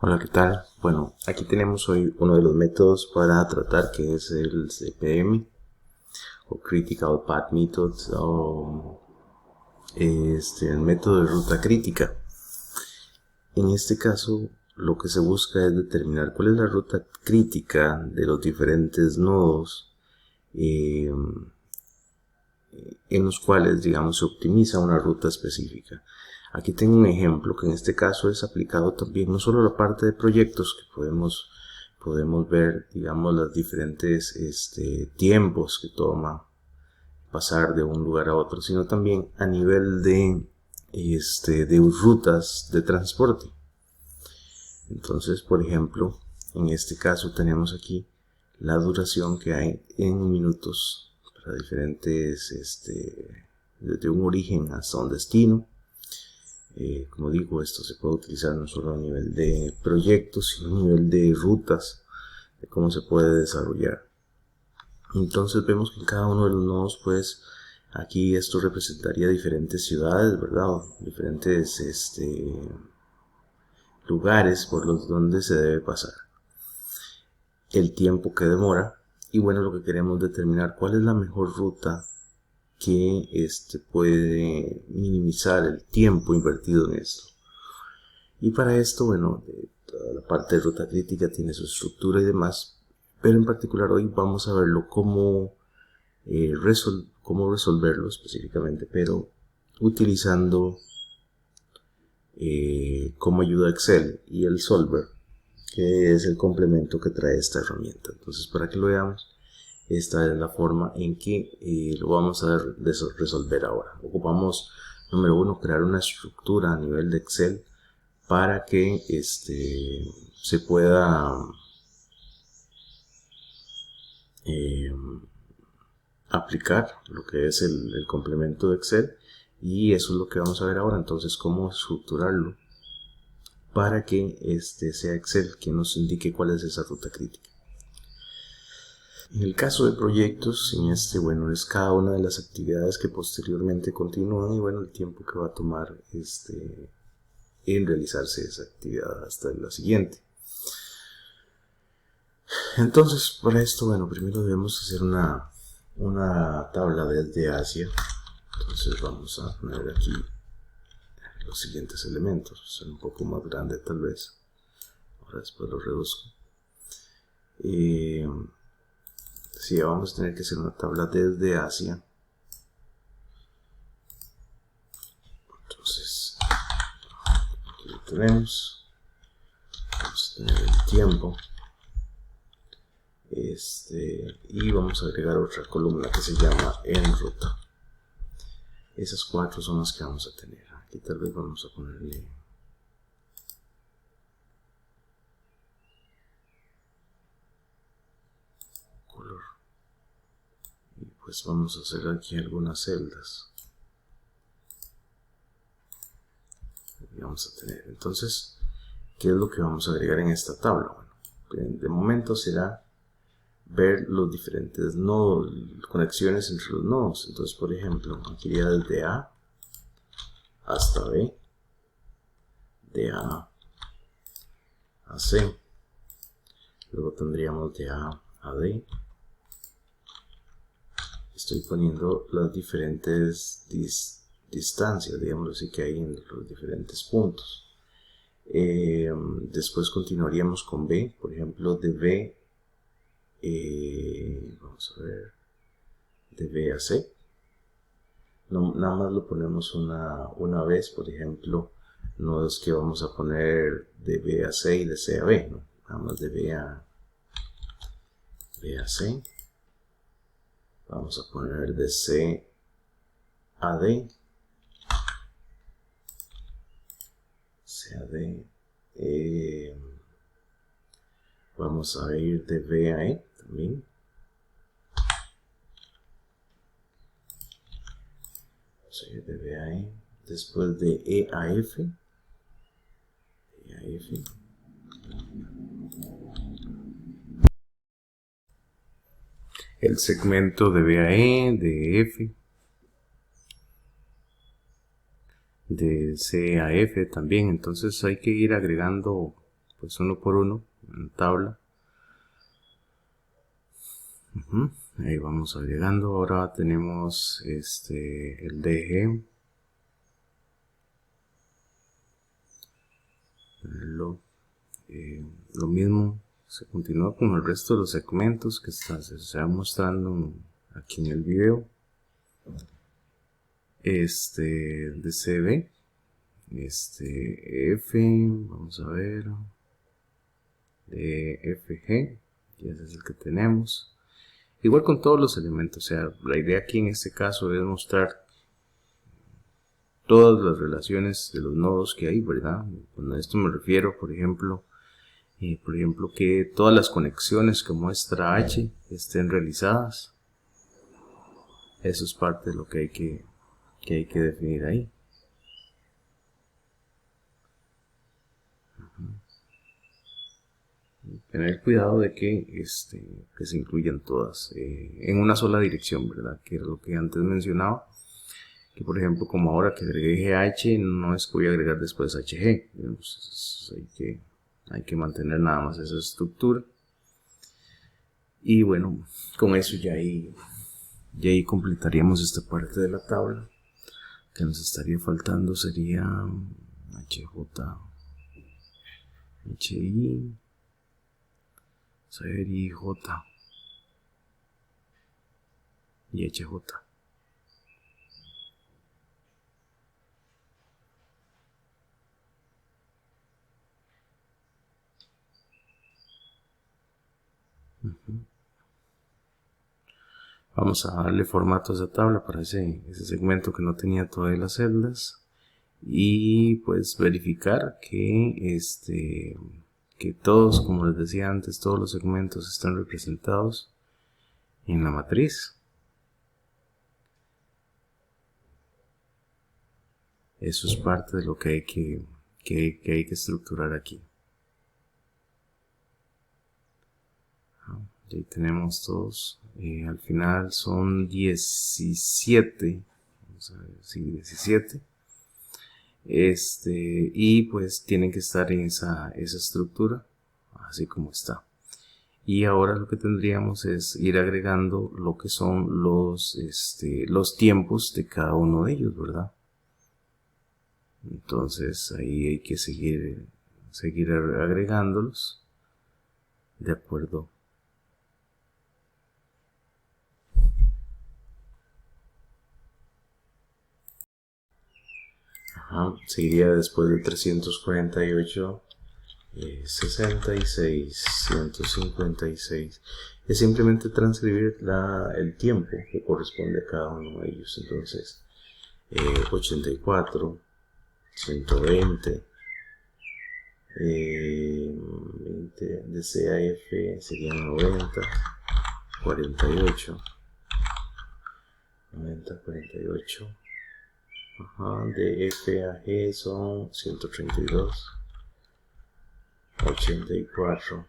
Hola, ¿qué tal? Bueno, aquí tenemos hoy uno de los métodos para tratar, que es el CPM o Critical Path Method, o el método de ruta crítica. En este caso, lo que se busca es determinar cuál es la ruta crítica de los diferentes nodos en los cuales, digamos, se optimiza una ruta específica. Aquí tengo un ejemplo que en este caso es aplicado también no solo a la parte de proyectos, que podemos ver, digamos, los diferentes tiempos que toma pasar de un lugar a otro, sino también a nivel de rutas de transporte. Entonces, por ejemplo, en este caso tenemos aquí la duración que hay en minutos para diferentes, desde un origen hasta un destino. Como digo, esto se puede utilizar no solo a nivel de proyectos, sino a nivel de rutas, de cómo se puede desarrollar. Entonces vemos que en cada uno de los nodos, pues, aquí esto representaría diferentes ciudades, ¿verdad? O diferentes lugares por los donde se debe pasar, el tiempo que demora, y bueno, lo que queremos determinar cuál es la mejor ruta que puede minimizar el tiempo invertido en esto. Y para esto, bueno, toda la parte de ruta crítica tiene su estructura y demás, pero en particular hoy vamos a verlo cómo resolverlo específicamente, pero utilizando como ayuda Excel y el Solver, que es el complemento que trae esta herramienta. Entonces, para que lo veamos, esta es la forma en que lo vamos a resolver ahora. Ocupamos, número uno, crear una estructura a nivel de Excel para que se pueda aplicar lo que es el complemento de Excel, y eso es lo que vamos a ver ahora. Entonces, cómo estructurarlo para que sea Excel quien nos indique cuál es esa ruta crítica. En el caso de proyectos, bueno, es cada una de las actividades que posteriormente continúan y bueno, el tiempo que va a tomar en realizarse esa actividad hasta la siguiente. Entonces, para esto, bueno, primero debemos hacer una tabla desde Asia. Entonces vamos a poner aquí los siguientes elementos. Son un poco más grande tal vez. Ahora después lo reduzco. Sí, vamos a tener que hacer una tabla desde Asia. Entonces, aquí lo tenemos. Vamos a tener el tiempo. Y vamos a agregar otra columna que se llama en ruta. Esas cuatro son las que vamos a tener. Aquí tal vez vamos a ponerle color. Y pues vamos a hacer aquí algunas celdas. Y vamos a tener. Entonces, ¿qué es lo que vamos a agregar en esta tabla? Bueno, de momento será ver los diferentes nodos, conexiones entre los nodos. Entonces, por ejemplo, aquí iría desde A hasta B, de A a C, luego tendríamos de A a D. Estoy poniendo las diferentes distancias, digamos así, que hay en los diferentes puntos. Después continuaríamos con B, por ejemplo, de B, vamos a ver, de B a C. No, nada más lo ponemos una vez, por ejemplo, no es que vamos a poner de B a C y de C a B, ¿no? Nada más de B a C. Vamos a poner de C a D, C a D. Vamos a ir de B a E también. De B a E. Después de E a F. E a F. El segmento de B a E, de F. De C a F también. Entonces hay que ir agregando pues uno por uno en tabla. Ahí vamos agregando. Ahora tenemos el DG. Lo mismo se continúa con el resto de los segmentos que se van mostrando aquí en el video. DCB, F, vamos a ver, DFG, y ese es el que tenemos. Igual con todos los elementos, o sea, la idea aquí en este caso es mostrar todas las relaciones de los nodos que hay, ¿verdad? Con esto me refiero, por ejemplo, que todas las conexiones que muestra H estén realizadas. Eso es parte de lo que hay que definir ahí. Tener cuidado de que se incluyan todas en una sola dirección, ¿verdad? Que era lo que antes mencionaba. Que por ejemplo, como ahora que agregué H, no es que voy a agregar después HG. Entonces, hay que mantener nada más esa estructura. Y bueno, con eso ya ahí completaríamos esta parte de la tabla. Que nos estaría faltando sería HJ, HI, serie J y HJ. Vamos a darle formato a esa tabla para ese segmento que no tenía todas las celdas, y pues verificar que todos, como les decía antes, todos los segmentos están representados en la matriz. Eso es parte de lo que hay que estructurar aquí. Ahí tenemos todos. Al final son 17. Vamos a ver, sí, 17. Y pues tienen que estar en esa estructura, así como está. Y ahora lo que tendríamos es ir agregando lo que son los tiempos de cada uno de ellos, ¿verdad? Entonces ahí hay que seguir agregándolos de acuerdo. Seguiría después de 348, 66, 156. Es simplemente transcribir el tiempo que corresponde a cada uno de ellos. Entonces 84, 120, 20 de CAF serían 90, 48, 90, 48. De F a G son 132, 84,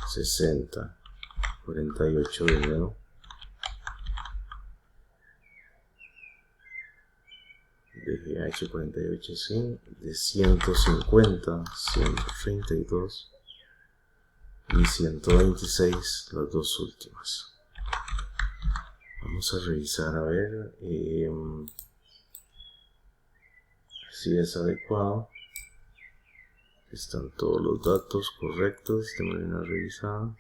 60, 48 de nuevo, de GH 48, sí, de 150, 132 y 126, las dos últimas. Vamos a revisar a ver si es adecuado. Están todos los datos correctos de manera revisada.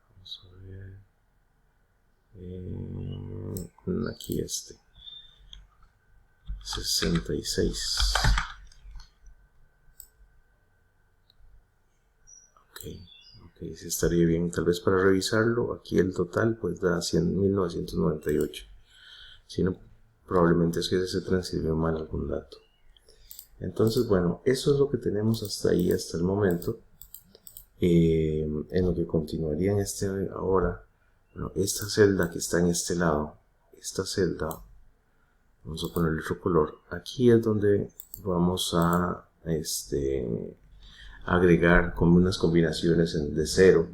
Vamos a ver. Aquí 66. Ok, sí estaría bien. Tal vez para revisarlo, aquí el total pues da 1998. Si no, probablemente es que se transcribió mal algún dato. Entonces, bueno, eso es lo que tenemos hasta ahí, hasta el momento. En lo que continuaría ahora, bueno, esta celda que está en este lado, esta celda, vamos a ponerle otro color. Aquí es donde vamos a agregar como unas combinaciones de 0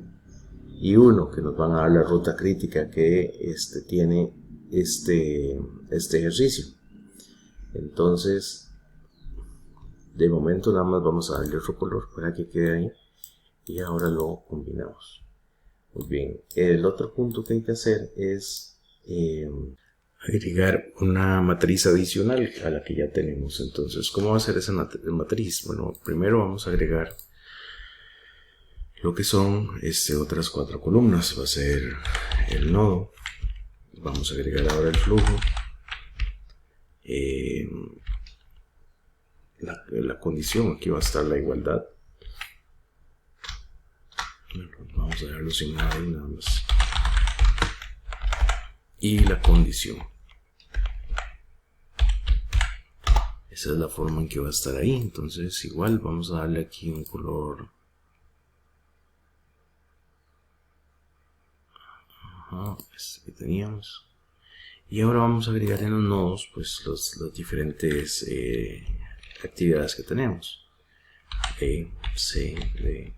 y 1 que nos van a dar la ruta crítica que tiene este ejercicio. Entonces de momento nada más vamos a darle otro color para que quede ahí y ahora lo combinamos. Muy bien, el otro punto que hay que hacer es agregar una matriz adicional a la que ya tenemos. Entonces, ¿cómo va a ser esa matriz? Bueno, primero vamos a agregar lo que son otras 4 columnas. Va a ser el nodo. Vamos a agregar ahora el flujo. La condición, aquí va a estar la igualdad. Bueno, vamos a dejarlo sin nada y nada más. Y la condición. Esa es la forma en que va a estar ahí. Entonces igual vamos a darle aquí un color. Este que teníamos. Y ahora vamos a agregar en los nodos pues las diferentes actividades que tenemos. E, C, D,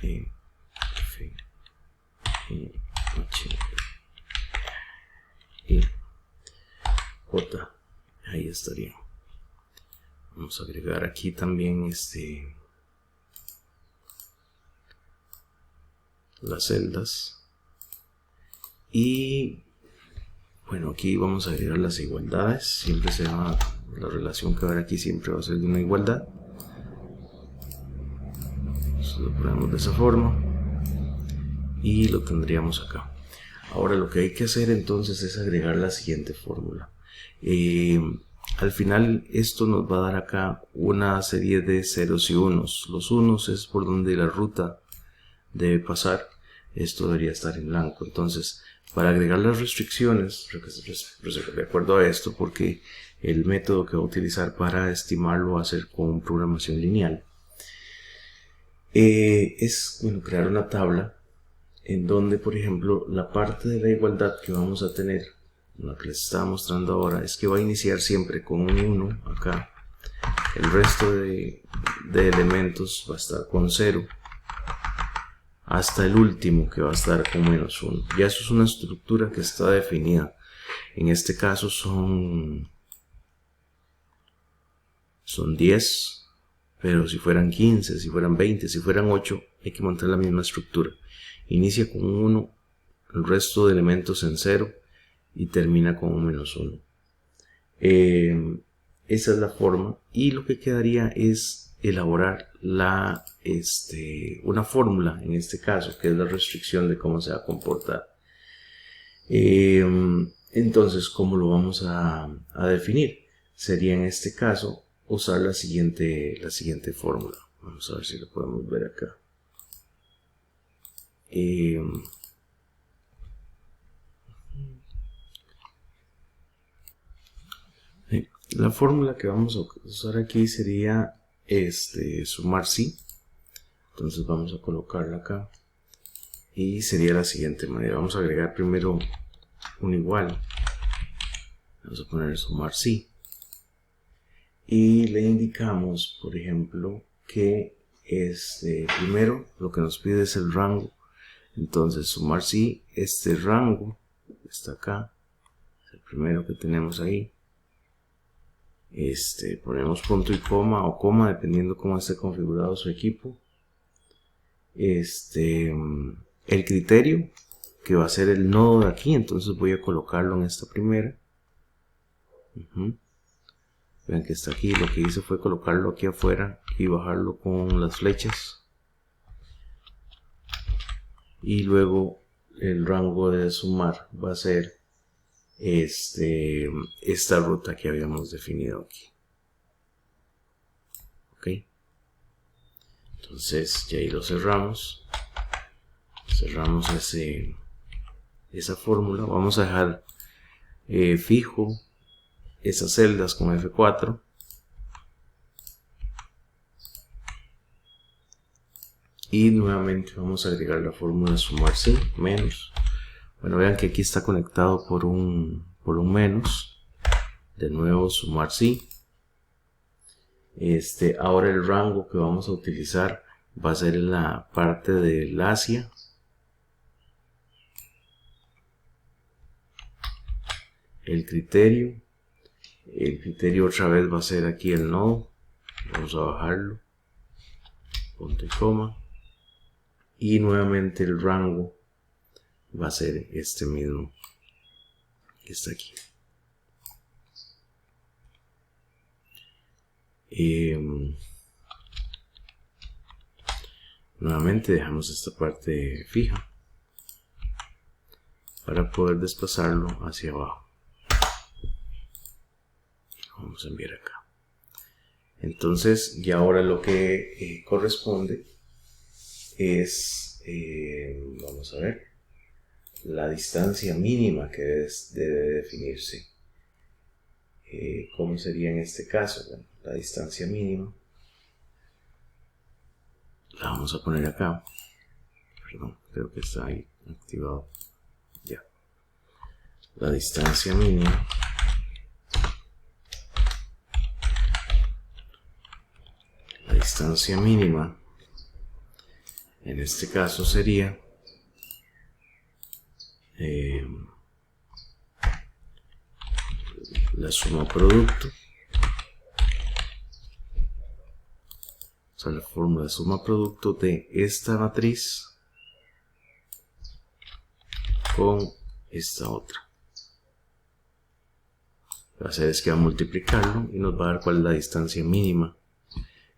E, F, E, H, I, J. Ahí estaría. Vamos a agregar aquí también las celdas. Y bueno, aquí vamos a agregar las igualdades. Siempre la relación que va a haber aquí siempre va a ser de una igualdad. Entonces lo ponemos de esa forma y lo tendríamos acá. Ahora lo que hay que hacer entonces es agregar la siguiente fórmula. Al final esto nos va a dar acá una serie de ceros y unos. Los unos es por donde la ruta debe pasar. Esto debería estar en blanco. Entonces, para agregar las restricciones, de acuerdo a esto, porque el método que voy a utilizar para estimarlo va a ser con programación lineal, es crear una tabla en donde, por ejemplo, la parte de la igualdad que vamos a tener, la que les estaba mostrando ahora, es que va a iniciar siempre con un 1 acá. El resto de elementos va a estar con 0. Hasta el último que va a estar con menos 1. Ya eso es una estructura que está definida. En este caso son 10, pero si fueran 15, si fueran 20, si fueran 8, hay que montar la misma estructura. Inicia con un 1, el resto de elementos en 0 y termina con un menos 1. Esa es la forma, y lo que quedaría es elaborar una fórmula en este caso, que es la restricción de cómo se va a comportar. Entonces, ¿cómo lo vamos a definir? Sería en este caso usar la siguiente fórmula. Vamos a ver si lo podemos ver acá. La fórmula que vamos a usar aquí sería sumar sí. Entonces vamos a colocarla acá y sería la siguiente manera. Vamos a agregar primero un igual, vamos a poner sumar sí y le indicamos, por ejemplo, que primero lo que nos pide es el rango. Entonces sumar sí, este rango está acá, es el primero que tenemos ahí. Ponemos punto y coma o coma dependiendo cómo esté configurado su equipo. El criterio, que va a ser el nodo de aquí, entonces voy a colocarlo en esta primera. Vean que está aquí. Lo que hice fue colocarlo aquí afuera y bajarlo con las flechas, y luego el rango de sumar va a ser esta ruta que habíamos definido aquí. Ok, entonces ya ahí lo cerramos esa fórmula. Vamos a dejar fijo esas celdas con F4 y nuevamente vamos a agregar la fórmula sumar sí menos. Bueno, vean que aquí está conectado por un menos. De nuevo sumar sí. Ahora el rango que vamos a utilizar va a ser en la parte del Asia. El criterio otra vez va a ser aquí el nodo. Vamos a bajarlo, punto y coma, y nuevamente el rango va a ser este mismo que está aquí. Nuevamente dejamos esta parte fija para poder desplazarlo hacia abajo. Vamos a enviar acá. Entonces ya ahora lo que corresponde es, vamos a ver, la distancia mínima que debe definirse. ¿Cómo sería en este caso? Bueno, la distancia mínima la vamos a poner acá. Perdón, creo que está ahí activado. Ya. La distancia mínima en este caso sería la suma producto, o sea, la fórmula de suma producto de esta matriz con esta otra. Lo que va a hacer es que va a multiplicarlo y nos va a dar cuál es la distancia mínima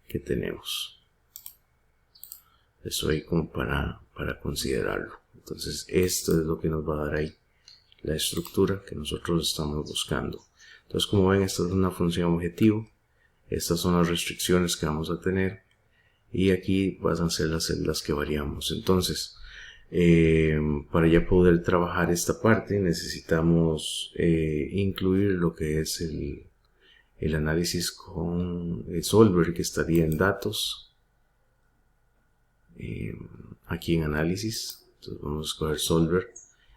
que tenemos. Eso ahí como para considerarlo. Entonces esto es lo que nos va a dar ahí la estructura que nosotros estamos buscando. Entonces, como ven, esta es una función objetivo. Estas son las restricciones que vamos a tener. Y aquí van a ser las celdas que variamos. Entonces, para ya poder trabajar esta parte necesitamos incluir lo que es el análisis con Solver, que estaría en datos, aquí en análisis. Entonces vamos a escoger Solver.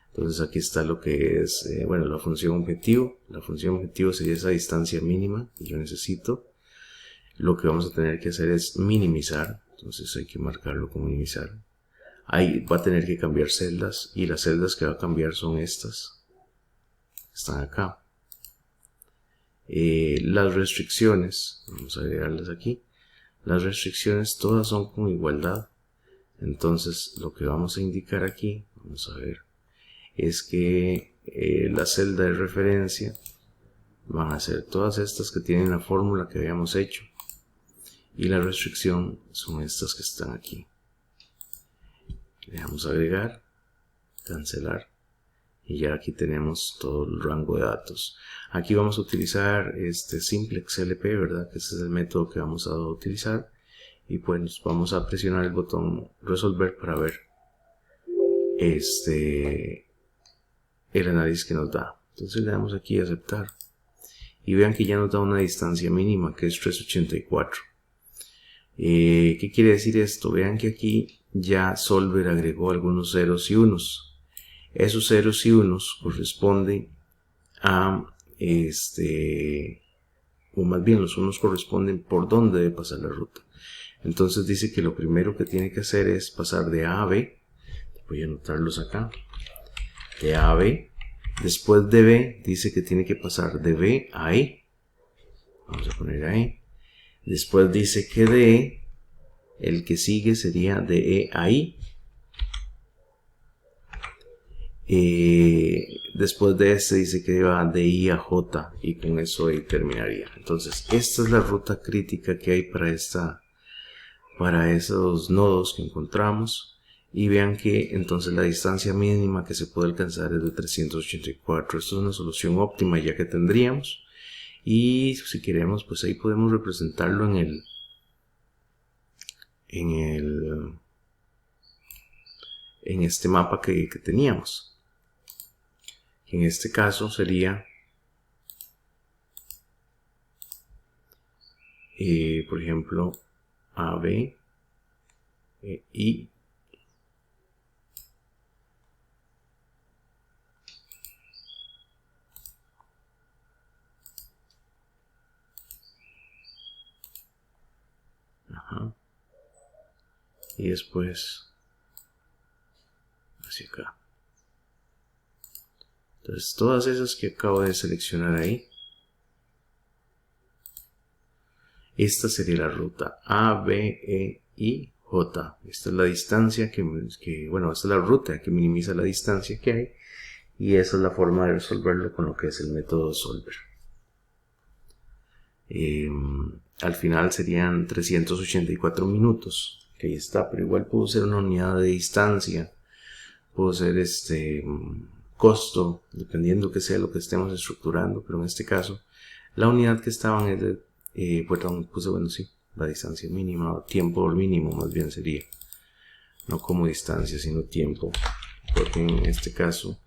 Entonces aquí está lo que es, bueno, la función objetivo. La función objetivo sería esa distancia mínima que yo necesito. Lo que vamos a tener que hacer es minimizar. Entonces hay que marcarlo como minimizar. Ahí va a tener que cambiar celdas, y las celdas que va a cambiar son estas. Están acá. Las restricciones, vamos a agregarlas aquí. Las restricciones todas son con igualdad. Entonces lo que vamos a indicar aquí, vamos a ver, es que la celda de referencia van a ser todas estas que tienen la fórmula que habíamos hecho, y la restricción son estas que están aquí. Le damos a agregar, cancelar, y ya aquí tenemos todo el rango de datos. Aquí vamos a utilizar este simplex LP, ¿verdad? Que ese es el método que vamos a utilizar, y pues vamos a presionar el botón resolver para ver el análisis que nos da. Entonces le damos aquí a aceptar, y vean que ya nos da una distancia mínima que es 384. ¿Qué quiere decir esto? Vean que aquí ya Solver agregó algunos ceros y unos. Esos ceros y unos corresponden a o más bien los unos corresponden por dónde debe pasar la ruta. Entonces dice que lo primero que tiene que hacer es pasar de A a B. Voy a anotarlos acá. De A a B. Después de B dice que tiene que pasar de B a E. Vamos a poner ahí. Después dice que de E, el que sigue sería de E a I. Después de este dice que va de I a J, y con eso ahí terminaría. Entonces esta es la ruta crítica que hay para esos nodos que encontramos. Y vean que entonces la distancia mínima que se puede alcanzar es de 384. Esto es una solución óptima ya que tendríamos. Y si queremos, pues ahí podemos representarlo en este mapa que teníamos. En este caso sería, por ejemplo, AB y y después hacia acá. Entonces todas esas que acabo de seleccionar ahí, Esta sería la ruta A, B, E y J. Esta es la distancia bueno, esta es la ruta que minimiza la distancia que hay, y esa es la forma de resolverlo con lo que es el método solver. Al final serían 384 minutos, que ahí está, pero igual pudo ser una unidad de distancia, pudo ser costo, dependiendo que sea lo que estemos estructurando, pero en este caso la unidad que estaban es de, la distancia mínima, tiempo mínimo más bien sería, no como distancia sino tiempo, porque en este caso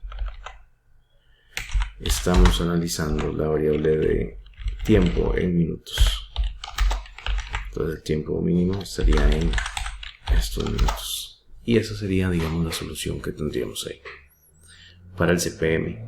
estamos analizando la variable de tiempo en minutos. Entonces el tiempo mínimo estaría en estos minutos, y esa sería, digamos, la solución que tendríamos ahí para el CPM.